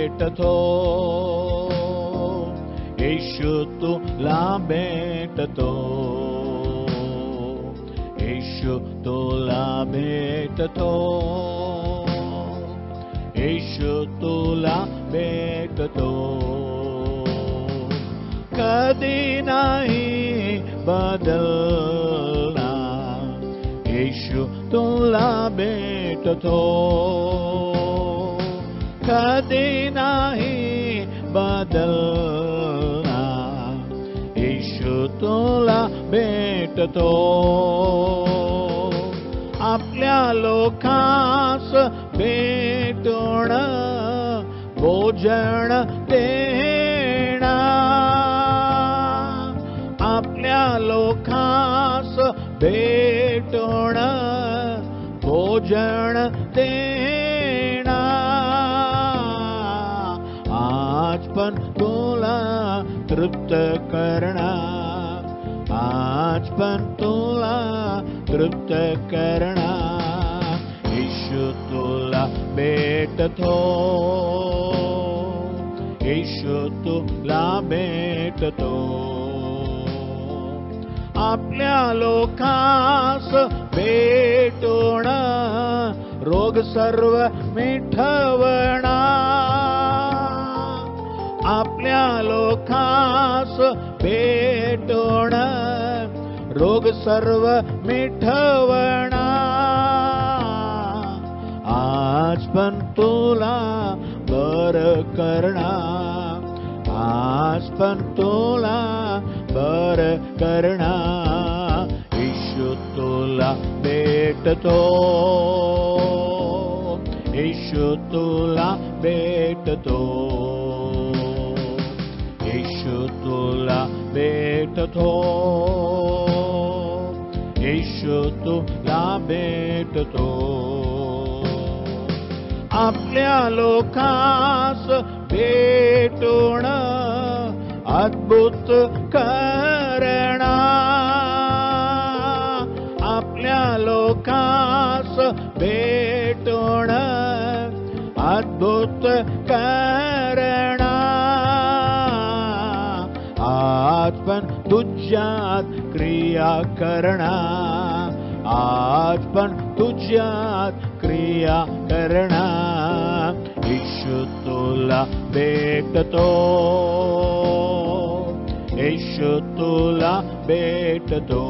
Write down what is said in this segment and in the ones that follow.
भेटतो, येशू तुला भेटतो, येशू तुला भेटतो, येशू तुला भेटतो. कधी नाही बदलणार, येशू तुला भेटतो, कधी नाही बदलणार, येशू तुला भेटतो. आपल्या लोकांस भेटून भोजन देणार, आपल्या लोकांस भेटून भोजन देणार. आज पण तुला तृप्त करणार, आज पण तुला तृप्त करणार, येशू तुला भेटतो, येशू तुला भेटतो. आपल्या लोकांस भेटून रोग सर्व मिटवणार, आपल्या लोकांस भेटून रोग सर्व मिटवणार. आज पण तुला बरं करणार, आज पण तुला बरं करणार, येशू तुला भेटतो, येशू तुला भेटतो, येशू तुला भेटतो, येशू तुला भेटतो. आपल्या लोकांस भेटून अद्भुत करणार, आपल्या लोकांस भेटून अद्भुत करणार. आज पण तुझ्यात क्रिया करणार, आज पण तुझ्यात क्रिया करणार, येशू तुला भेटतो, येशू तुला भेटतो,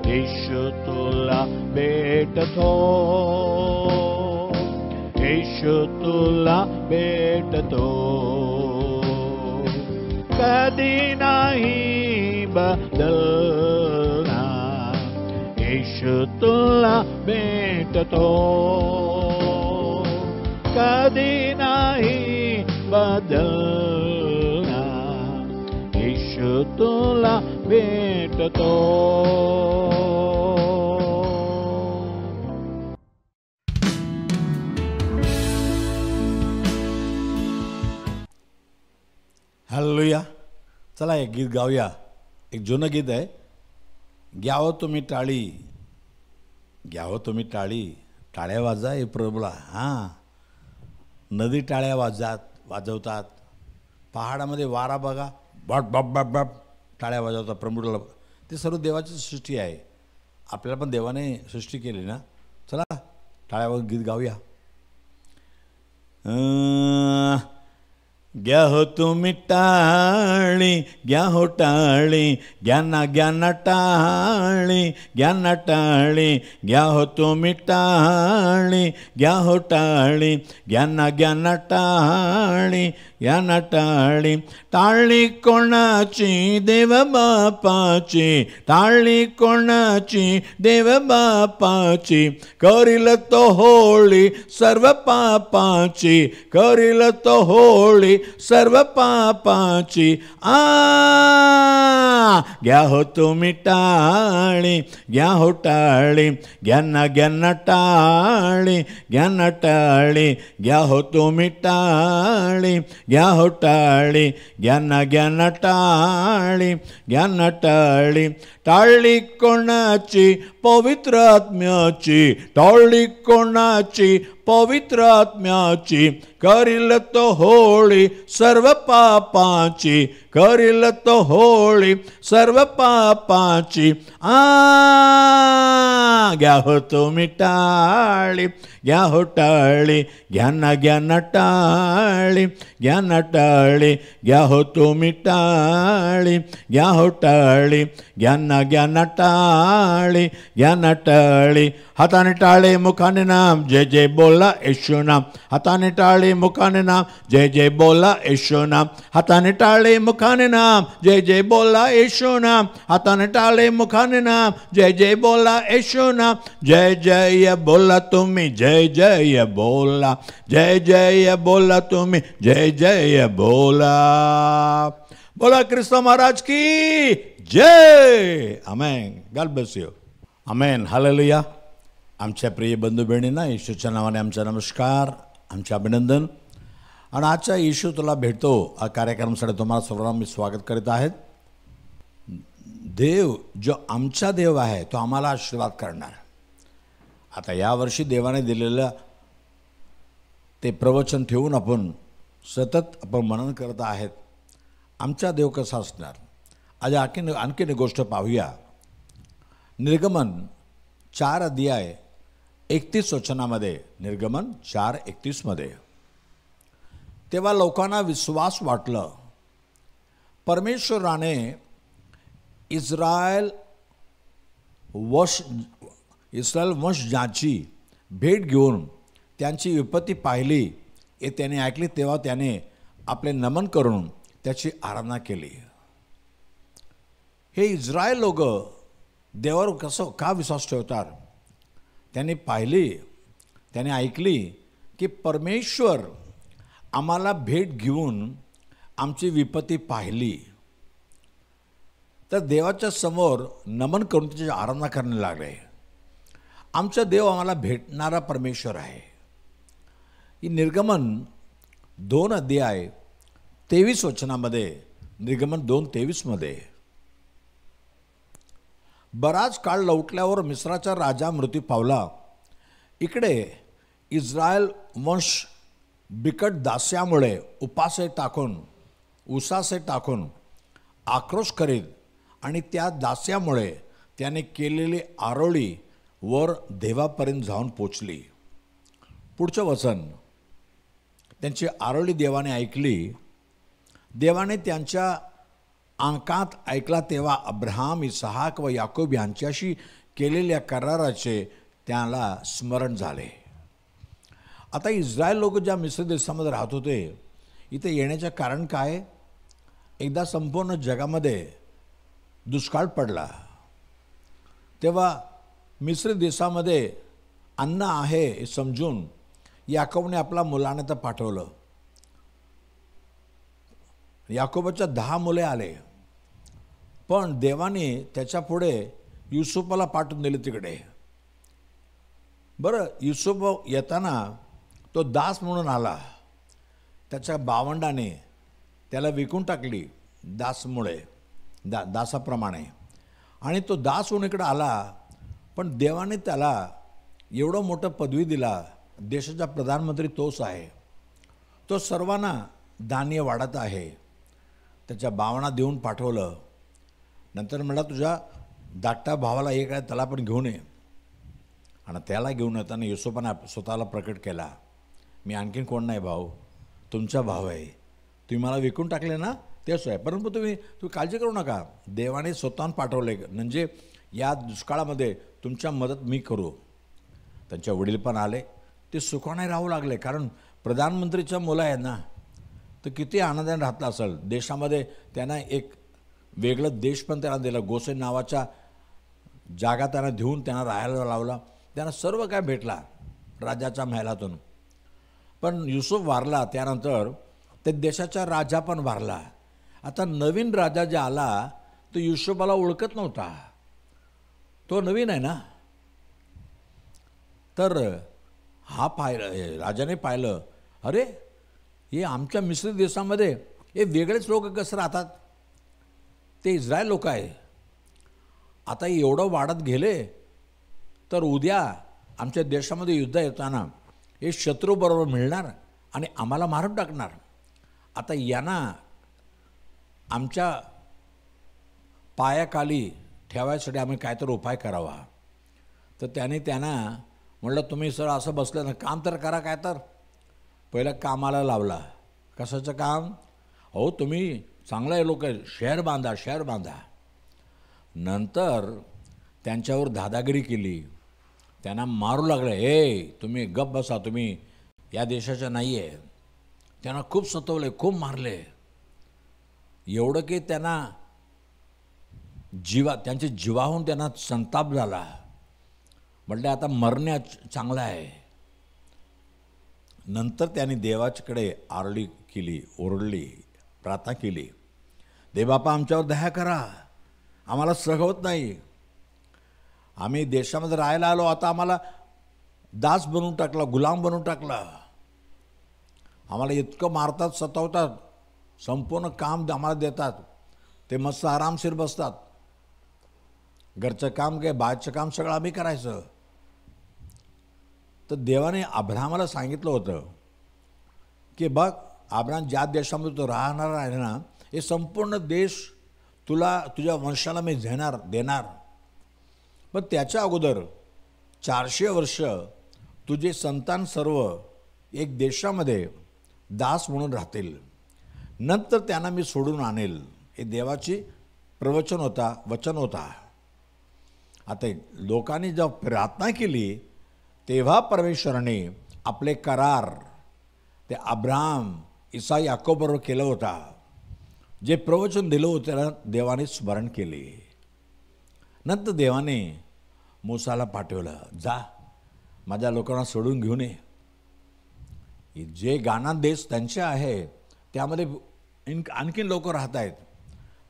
येशू तुला भेटतो, येशू तुला भेटतो. कधी नाही बदलणार, येशू तुला भेटतो, कधी नाही बदलणार, येशू तुला भेटतो. हालेलुया. चला एक गीत गाऊया. एक जुनं गीत आहे. घ्यावं तुम्ही टाळी, घ्यावं तुम्ही टाळी, टाळ्या वाजा हे प्रभूला. हां, नदी टाळ्या वाजवतात, पहाडामध्ये वारा बघा बट बप बप बप टाळ्या वाजवतात प्रभूला. ते सर्व देवाची सृष्टी आहे. आपल्याला पण देवाने सृष्टी केली ना. चला टाळ्यावर गीत गाऊया. घ्या हो तुम्ही टाळी, घ्या हो टाळी, घ्या ना टाळी, घ्या ना टाळी, घ्या हो तुम्ही टाळी, घ्या हो टाळी, घ्या ना टाळी, घ्या ना टाळी. टाळी कोणाची? देव बापाची. टाळी कोणाची? देव बापाची. करील तो होळी सर्व पापाची, करील तो होळी सर्व पापाची. घ्या हो तुम्ही टाळी, घ्या हो टाळी, घ्या ना टाळी, घ्या ना टाळी, घ्या हो तुम्ही टाळी, घ्या हो टाळी, घ्या ना टाळी, घ्या ना टाळी. टाळी कोणाची? पवित्र आत्म्याची. टाळी कोणाची? पवित्र आत्म्याची करील तो होळी सर्व पापाची, करील तो होळी सर्व पापाची. घ्या हो तुम्ही टाळी, घ्या हो टाळी, घ्या ना टाळी, घ्या ना टाळी, घ्या हो तुम्ही टाळी, घ्या हो टाळी, घ्या ना टाळी, घ्या ना टाळी. हाताने टाळे मुखाने नाम जय जय बोला येशू नाम, हाताने टाळे मुखाने नाम जय जय बोला येशू नाम, हाताने टाळे मुखाने नाम जय जय बोला येशू नाम, हाताने टाळे मुखाने नाम जय जय बोला येशू नाम. जय जय बोला तुम्ही, जय जय बोला, जय जय बोला तुम्ही, जय जय बोला. बोला ख्रिस्त महाराज की जय. आमेन. God bless you. आमेन. हालेलुया. आमच्या प्रिय बंधू बहिणींना येशूच्या नावाने आमचा नमस्कार, आमचे अभिनंदन. आणि आजच्या येशू तुला भेटतो हा कार्यक्रमासाठी तुम्हाला सर्वांना मी स्वागत करीत आहेत. देव जो आमचा देव आहे तो आम्हाला आशीर्वाद करणार. आता यावर्षी देवाने दिलेलं ते प्रवचन ठेवून आपण सतत मनन करत आहेत आमचा देव कसा असणार. आज आणखीन एक गोष्ट पाहूया. निर्गमन 4 अध्याय 31 वचनामध्ये, निर्गमन 4:31 मध्ये, तेव्हा लोकांना विश्वास वाटलं. परमेश्वराने इस्रायल वंशजाची भेट घेऊन त्यांची विपत्ती पाहिली, हे त्याने ऐकली. तेव्हा त्याने आपले नमन करून त्याची आराधना केली. हे इस्रायल लोक देवावर कसं का विश्वास ठेवतात? त्यांनी पाहिली, त्याने ऐकली की परमेश्वर आम्हाला भेट घेऊन आमची विपत्ती पाहिली, तर देवाच्या समोर नमन करून त्याची आराधना करायला लागले. आमचा देव आम्हाला भेटणारा परमेश्वर आहे. ही निर्गमन 2 अध्याय 23 वचनामध्ये, निर्गमन 2:23 मध्ये, बराच काळ लौटल्यावर मिस्राचा राजा मृत्यू पावला. इकडे इस्रायल वंश बिकट दास्यामुळे उसासे टाकून आक्रोश करीत आणि त्या दास्यामुळे त्याने केलेली आरोळी वर देवापर्यंत जाऊन पोचली. पुढचं वचन, त्यांची आरोळी देवाने ऐकली. देवाने त्यांच्या अंकात ऐकला. तेव्हा अब्राहम, इसहाक व याकूब यांच्याशी केलेल्या कराराचे त्याला स्मरण झाले. आता इस्रायल लोक ज्या मिस्र देशामध्ये राहत होते, इथे येण्याचं कारण काय? एकदा संपूर्ण जगामध्ये दुष्काळ पडला, तेव्हा मिस्र देशामध्ये अन्न आहे हे समजून याकोबने आपला मुलाने तर पाठवलं. याकोबाच्या 10 मुले आले, पण देवाने त्याच्या पुढे युसुफला पाठवून दिले तिकडे. बरं, युसुफ येताना तो दास म्हणून आला. त्याच्या भावंडाने त्याला विकून टाकली दासाप्रमाणे, आणि तो दास होऊन इकडे आला. पण देवाने त्याला एवढं मोठं पदवी दिला. देशाचा प्रधानमंत्री तोच आहे. तो सर्वांना धान्य वाढत आहे. त्याच्या भावना देऊन पाठवलं. नंतर म्हणला, तुझ्या धाकट्या भावाला एक आहे, त्याला पण घेऊन ये. आणि त्याला घेऊन येताना युसुफाने स्वतःला प्रकट केला, मी आणखीन कोण नाही भाऊ, तुमचा भाव आहे. तुम्ही मला विकून टाकले ना, तेच आहे. परंतु तुम्ही काळजी करू नका, देवाने स्वतःहून पाठवले, म्हणजे या दुष्काळामध्ये तुमच्या मदत मी करू. त्यांच्या वडील पण आले. ते सुखाने राहू लागले, कारण प्रधानमंत्रीच्या मुलं आहे ना, तर किती आनंदाने राहतला असेल. देशामध्ये त्यांना एक वेगळं देश पण त्यांना दिला. गोसेन नावाच्या जागा त्यांना देऊन त्यांना राहायला लावला. त्यांना सर्व काय भेटला राजाच्या महलातून. पण युसुफ वारला, त्यानंतर ते देशाचा राजा पण वारला. आता नवीन राजा जे आला तो युसुफाला ओळखत नव्हता, तो नवीन आहे ना. तर राजाने पाहिलं, अरे हे आमच्या मिस्र देशामध्ये हे वेगळेच लोक कसं राहतात, ते इस्रायल लोक आहे. आता एवढं वाढत गेले तर उद्या आमच्या देशामध्ये युद्ध येताना हे शत्रूबरोबर मिळणार आणि आम्हाला मारून टाकणार. आता यांना आमच्या पायाखाली ठेवायसाठी आम्ही काहीतरी उपाय करावा. तर त्यांना म्हटलं, तुम्ही सर असं बसलं ना, काम तर करा काय. तर पहिलं कामाला लावला. कशाचं काम? हो तुम्ही चांगला आहे लोक, शहर बांधा. नंतर त्यांच्यावर दादागिरी केली, त्यांना मारू लागले. हे तुम्ही गप बसा, तुम्ही या देशाच्या नाही आहे. त्यांना खूप सतवले, खूप मारले. एवढं की त्यांना त्यांच्या जीवाहून त्यांना संताप झाला. म्हटलं आता मरण्या चांगला आहे. नंतर त्यांनी देवाच्याकडे ओरडली, प्रार्थना केली. देवबापा आमच्यावर दया करा, आम्हाला सहवत नाही. आम्ही देशामध्ये राहायला आलो, आता आम्हाला दास बनवून टाकला, गुलाम बनवून टाकला. आम्हाला इतकं मारतात, सतावतात, संपूर्ण काम आम्हाला देतात. ते मस्त आरामशीर बसतात. घरचं काम काय बाहेरचं काम सगळं आम्ही करायचं. तर देवाने अब्राहमाला सांगितलं होतं की बघ अब्राहम, ज्या देशामध्ये तो राहणार आहे ना, हे संपूर्ण देश तुझ्या वंशाला मी देणार. पण त्याच्या अगोदर 400 वर्ष तुझे संतान सर्व एक देशामध्ये दास म्हणून राहतील. नंतर त्यांना मी सोडून आणेल. हे देवाची वचन होता. आता लोकांनी जेव्हा प्रार्थना केली तेव्हा परमेश्वराने आपले करार ते अब्राहम, इसा, याकोबरोबर केलं होता. जे प्रवचन दिलं होतं त्याला देवाने स्मरण केले. नंतर देवाने मूसाला पाठवलं, जा माझ्या लोकांना सोडून घेऊन ये. जे गाना देश त्यांचे आहे त्यामध्ये आणखीन लोक राहत आहेत,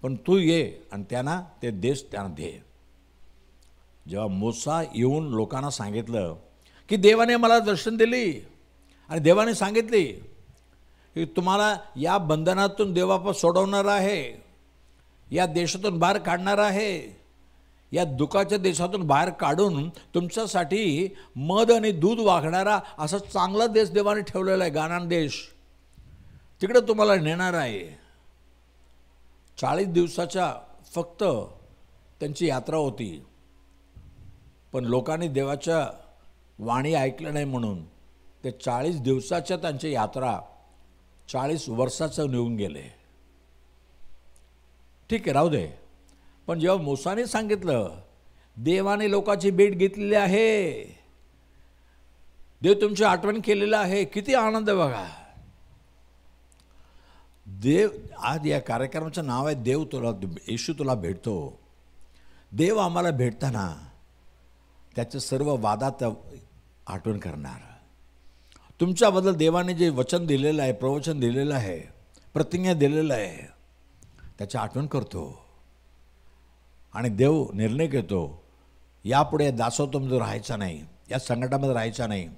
पण तू ये आणि त्यांना ते देश त्यांना दे. जेव्हा मूसा येऊन लोकांना सांगितलं की देवाने मला दर्शन दिली आणि देवाने सांगितले की तुम्हाला या बंधनातून देवापा सोडवणार आहे, या देशातून बाहेर काढणार आहे, या दुःखाच्या देशातून बाहेर काढून तुमच्यासाठी मध आणि दूध वागणारा असा चांगला देश देवाने ठेवलेला आहे, गानान देश. तिकडे तुम्हाला नेणार आहे. 40 दिवसाच्या फक्त त्यांची यात्रा होती. पण लोकांनी देवाच्या वाणी ऐकलं नाही म्हणून ते 40 दिवसाच्या त्यांची यात्रा 40 वर्षाचं निघून गेले. ठीक आहे, राहू दे. पण जेव्हा मूसाने सांगितलं देवाने लोकांची भेट घेतलेली आहे, देव तुमची आठवण केलेलं आहे, किती आनंद बघा. देव, आज या कार्यक्रमाचं नाव आहे येशू तुला भेटतो. देव आम्हाला भेटताना त्याचं सर्व वादात आठवण करणार. तुमच्याबद्दल देवाने जे वचन दिलेलं आहे, प्रवचन दिलेलं आहे, प्रतिज्ञा दिलेलं आहे, त्याची आठवण करतो. आणि देव निर्णय घेतो, यापुढे दासत्वामध्ये राहायचा नाही, या संकटामध्ये राहायचा नाही.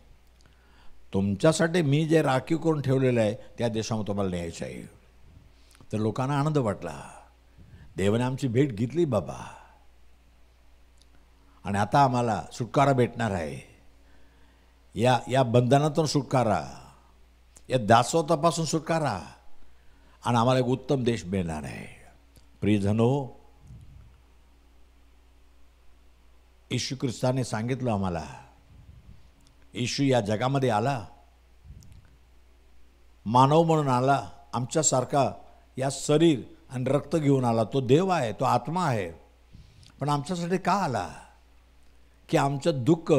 तुमच्यासाठी मी जे राखीव करून ठेवलेलं आहे त्या देशामध्ये तुम्हाला न्यायचं आहे. तर लोकांना आनंद वाटला, देवाने आमची भेट घेतली बाबा, आणि आता आम्हाला सुटकारा भेटणार आहे. या बंधनातून सुटकारा, या दासत्वापासून सुटकारा, आणि आम्हाला एक उत्तम देश मिळणार आहे. प्रियजनो, येशू ख्रिस्ताने सांगितलं आम्हाला, येशू या जगामध्ये आला, मानव म्हणून आला, आमच्यासारखा या शरीर आणि रक्त घेऊन आला. तो देव आहे, तो आत्मा आहे. पण आमच्यासाठी का आला? की आमचं दुःख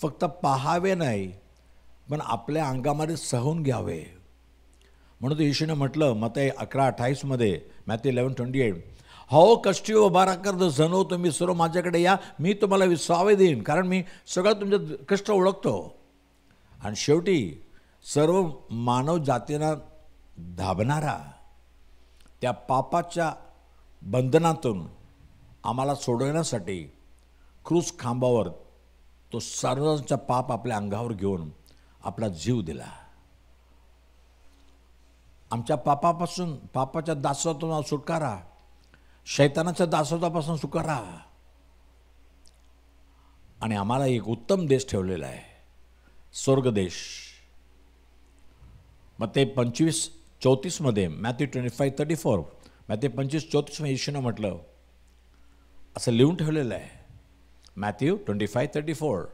फक्त पाहावे नाही, पण आपल्या अंगामध्ये सहून घ्यावे. म्हणून येशूने म्हटलं मत्ती 11:28 मॅथ्यू 11:28, हो कष्टी व भाराकर जणो तुम्ही सर्व माझ्याकडे या, मी तुम्हाला विसावे देईन. कारण मी सगळं तुमचे कष्ट ओळखतो. आणि शेवटी सर्व मानव जातींना धाबणारा त्या पापाच्या बंधनातून आम्हाला सोडवण्यासाठी क्रूस खांबावर तो सर्वांचा पाप आपल्या अंगावर घेऊन आपला जीव दिला. आमच्या पापाच्या दासत्वातून सुटकारा, शैतानाच्या दासत्वापासून सुटकारा, आणि आम्हाला एक उत्तम देश ठेवलेला आहे. स्वर्गदेश. मग ते 25:34 मॅथ्यू 25:34 मॅथ्यू 25:34 येशूनं म्हटलं, असं लिहून ठेवलेलं आहे मॅथ्यू 25:34.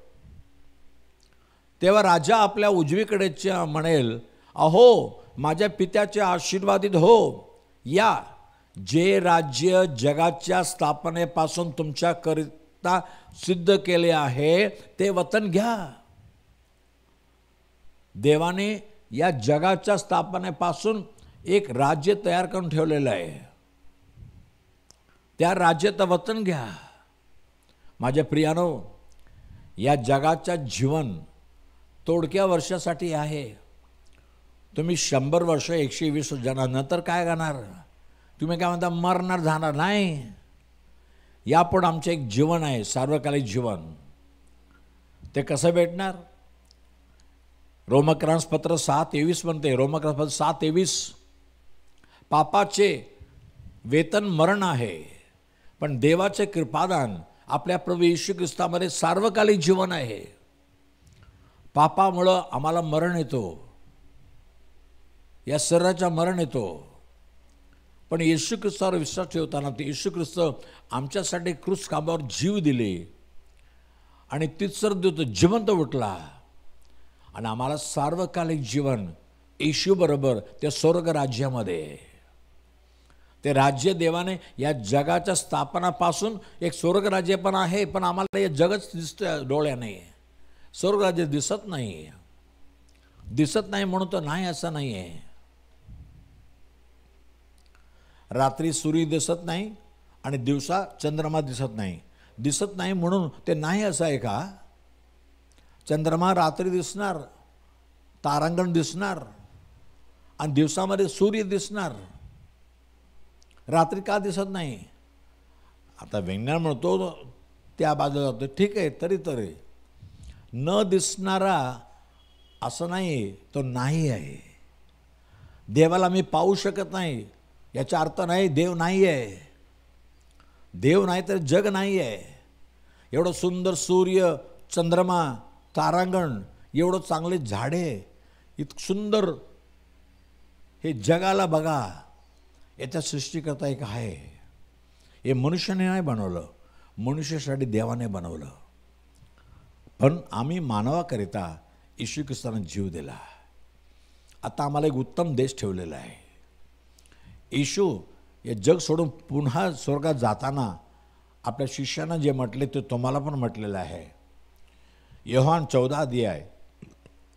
तेव्हा राजा आपल्या उजवीकडेच्या म्हणेल, अहो माझ्या पित्याचे आशीर्वादित हो, या जे राज्य जगाच्या स्थापनेपासून तुमच्याकरिता सिद्ध केले आहे ते वतन घ्या. देवाने या जगाच्या स्थापनेपासून एक राज्य तयार करून ठेवलेलं आहे. त्या राज्याचं वतन घ्या. माझ्या प्रियानो, या जगाच्या जीवन तोडक्या वर्षासाठी आहे. तुम्ही 100 वर्ष 120 जणांनंतर काय करणार? तुम्ही काय म्हणता, मरणार जाणार नाही. यापुढे आमचं एक जीवन आहे, सार्वकालिक जीवन. ते कसं भेटणार? रोमक्रंसपत्र 6:23 म्हणते, रोमक्रंसपत्र 6:23, पापाचे वेतन मरण आहे, पण देवाचे कृपादान आपल्या प्रभू येशू ख्रिस्तामध्ये सार्वकालिक जीवन आहे. पापामुळं आम्हाला मरण येतो, या शरीराचा मरण येतो, पण येशू ख्रिस्तावर विश्वास ठेवताना ते येशू ख्रिस्त आमच्यासाठी क्रूस खांबावर जीव दिले आणि तिसरं दिवस जिवंत उठला आणि आम्हाला सार्वकालिक जीवन येशू बरोबर त्या स्वर्ग राज्यामध्ये. ते राज्य देवाने या जगाच्या स्थापनापासून एक स्वर्ग राज्य पण आहे, पण आम्हाला हे जगच दिसतं डोळ्याने. स्वर्ग राज्य दिसत नाही. दिसत नाही म्हणून तो नाही असं नाही आहे. रात्री सूर्य दिसत नाही आणि दिवसा चंद्रमा दिसत नाही. दिसत नाही म्हणून ते नाही असं आहे का? चंद्रमा रात्री दिसणार, तारांगण दिसणार आणि दिवसामध्ये सूर्य दिसणार. रात्री का दिसत नाही? आता विज्ञान म्हणतो त्या बाजूला जातो, ठीक आहे, तरी न दिसणारा असं नाही, तो नाही आहे. देवाला मी पाहू शकत नाही याचा अर्थ नाही देव नाही आहे. देव नाही तर जग नाही आहे. एवढं सुंदर सूर्य, चंद्रमा, तारांगण, एवढं चांगले झाडे, इतकं सुंदर हे जगाला बघा. याचा सृष्टीकर्ता एक आहे. हे मनुष्याने नाही बनवलं, मनुष्यासाठी देवाने बनवलं. पण आम्ही मानवाकरिता येशू ख्रिस्ताने जीव दिला. आता आम्हाला एक उत्तम देश ठेवलेला आहे. येशू हे जग सोडून पुन्हा स्वर्गात जाताना आपल्या शिष्यांना जे म्हटले ते तुम्हाला पण म्हटलेलं आहे. योहान 14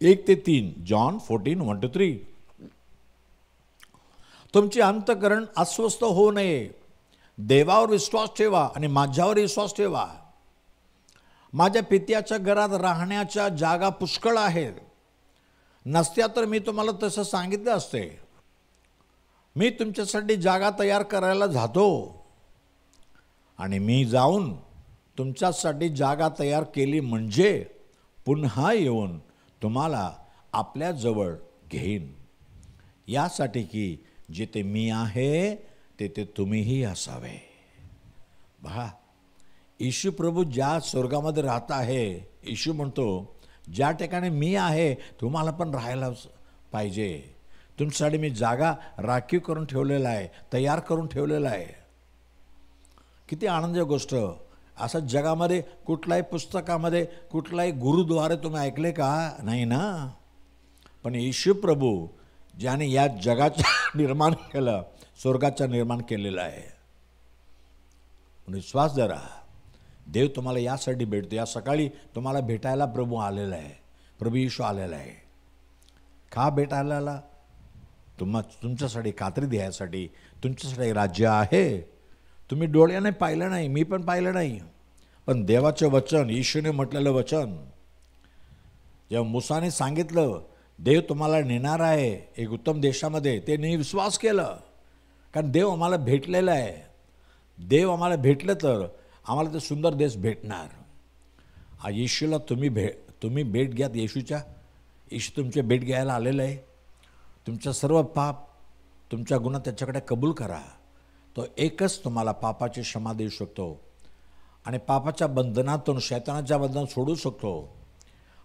1 ते 3, जॉन 14:1-3. तुमचे अंतःकरण अस्वस्थ होऊ नये. देवावर विश्वास ठेवा आणि माझ्यावर विश्वास ठेवा. माझ्या पित्याच्या घरात राहण्याच्या जागा पुष्कळ आहेत. नसत्या तर मी तुम्हाला तसं सांगितलं असते. मी तुमच्यासाठी जागा तयार करायला जातो आणि मी जाऊन तुमच्यासाठी जागा तयार केली म्हणजे पुन्हा येऊन तुम्हाला आपल्याजवळ घेईन, यासाठी की जिथे मी आहे तेथे तुम्हीही असावे. पहा, येशू प्रभू ज्या स्वर्गामध्ये राहत आहे, येशू म्हणतो ज्या ठिकाणी मी आहे तुम्हाला पण राहायला पाहिजे. तुमच्यासाठी मी जागा राखीव करून ठेवलेला आहे, तयार करून ठेवलेला आहे. किती आनंदाची गोष्ट. असं जगामध्ये कुठल्याही पुस्तकामध्ये कुठलाही गुरुद्वारे तुम्ही ऐकले का? नाही ना. पण येशू प्रभू ज्याने या जगाचं निर्माण केलं, स्वर्गाचं निर्माण केलेलं आहे. विश्वास जरा, देव तुम्हाला यासाठी भेटतो. या सकाळी तुम्हाला भेटायला प्रभू आलेला आहे, प्रभू येशू आलेला आहे. का भेटायला आला? तुमच्यासाठी खात्री द्यायसाठी. तुमच्यासाठी राज्य आहे. तुम्ही डोळ्याने पाहिलं नाही, मी पण पाहिलं नाही, पण देवाचं वचन, येशूने म्हटलेलं वचन, जेव्हा मूसाने सांगितलं देव तुम्हाला नेणार आहे एक उत्तम देशामध्ये, ते नाही विश्वास केलं. कारण देव आम्हाला भेटलेला आहे. देव आम्हाला भेटलं तर आम्हाला ते सुंदर देश भेटणार. येशूला तुम्ही भेट घ्यात. येशू तुमचे भेट घ्यायला आलेलं आहे. तुमच्या सर्व पाप, तुमच्या गुन्हा त्याच्याकडे कबूल करा. तो एकच तुम्हाला पापाची क्षमा देऊ शकतो आणि पापाच्या बंधनातून, शैतानाच्या बंधनात सोडू शकतो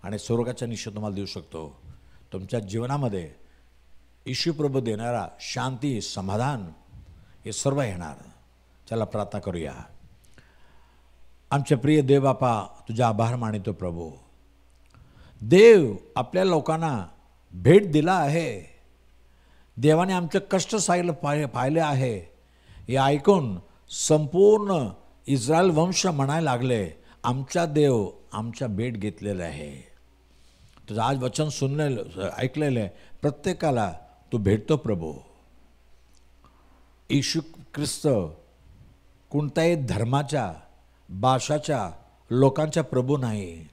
आणि स्वर्गाच्या निश्चय तुम्हाला देऊ शकतो. तुमच्या जीवनामध्ये येशू प्रभू देणारा शांती, समाधान हे सर्व येणार. चला प्रार्थना करूया. आमचे प्रिय देव बापा, तुझा आभार मानितो प्रभू. देव आपल्या लोकांना भेट दिला आहे. देवाने आमचं कष्ट पाहिले आहे. हे ऐकून संपूर्ण इस्रायल वंश म्हणायला लागले, आमचा देव आमच्या भेट घेतलेला आहे. तुझं आज वचन ऐकलेलं आहे. प्रत्येकाला तू भेटतो प्रभू. येशू ख्रिस्त कोणत्याही धर्माच्या, भाषाच्या, लोकांचा प्रभू नाही.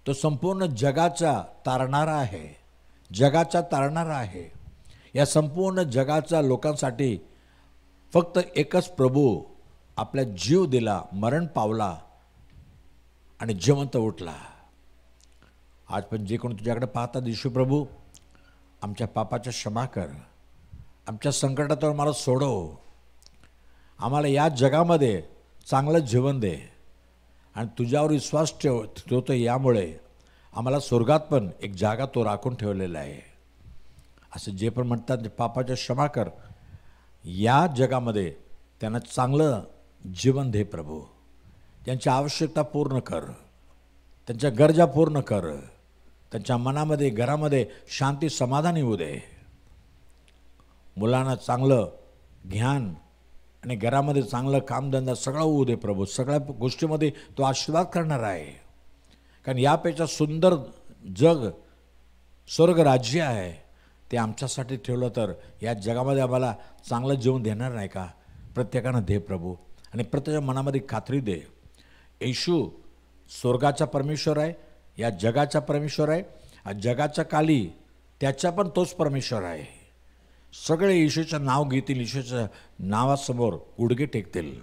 तो संपूर्ण जगाचा तारणारा आहे. जगाचा तारणारा आहे. या संपूर्ण जगाच्या लोकांसाठी फक्त एकच प्रभू आपला जीव दिला, मरण पावला आणि जिवंत उठला. आज पण जे कोणी तुझ्याकडे पाहतात, येशू प्रभू आमच्या पापाच्या क्षमा कर. आमच्या संकटातून मला सोडव. आम्हाला या जगामध्ये चांगलं जीवन दे. आणि तुझ्यावर विश्वास ठेवतो. यामुळे आम्हाला स्वर्गात पण एक जागा तो राखून ठेवलेला आहे. असं जे पण म्हणतात पापाच्या क्षमा कर, या जगामध्ये त्यांना चांगलं जीवन दे प्रभू. त्यांची आवश्यकता पूर्ण कर. त्यांच्या गरजा पूर्ण कर. त्यांच्या मनामध्ये, घरामध्ये शांती, समाधान येऊ दे. मुलांना चांगलं ज्ञान आणि घरामध्ये चांगलं कामधंदा सगळं होऊ दे प्रभू. सगळ्या गोष्टीमध्ये तो आशीर्वाद करणार आहे. कारण यापेक्षा सुंदर जग, स्वर्ग राज्य आहे, ते आमच्यासाठी ठेवलं तर या जगामध्ये आम्हाला चांगलं जीवन देणार नाही का? प्रत्येकानं दे प्रभू. आणि प्रत्येकाच्या मनामध्ये खात्री दे, येशू स्वर्गाचा परमेश्वर आहे, या जगाचा परमेश्वर आहे. जगाच्या काली त्याचा पण तोच परमेश्वर आहे. सगळे येशूचं नाव घेतील, येशूच्या नावासमोर गुडघे टेकतील.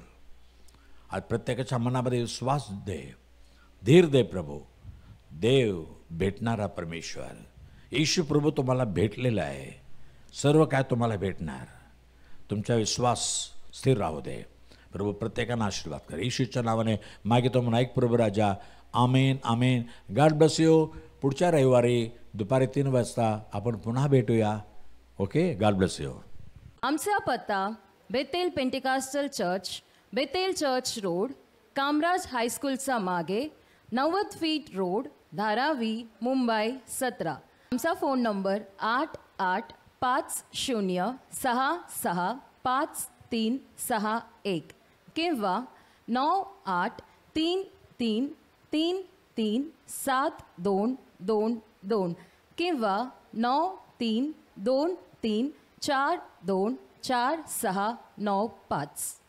आज प्रत्येकाच्या मनामध्ये विश्वास दे, धीर दे प्रभू. देव भेटणारा परमेश्वर येशू प्रभू तुम्हाला भेटलेला आहे. सर्व काय तुम्हाला भेटणार. तुमचा विश्वास स्थिर राहू दे प्रभू. प्रत्येकांना आशीर्वाद कर येशूच्या नावाने मागितो म्हणून ऐक प्रभू राजा. आमेन, आमेन. God bless you. पुढच्या रविवारी दुपारी 3 वाजता आपण पुन्हा भेटूया. Okay, God bless you. आमचा पत्ता Bethel Pentecostal church, Bethel church road, Kamaraj हायस्कूलचा मागे, 90 फीट रोड, धारावी, मुंबई 17. आमचा फोन नंबर 8856653531 किंवा 9833333722 किंवा 9323424695.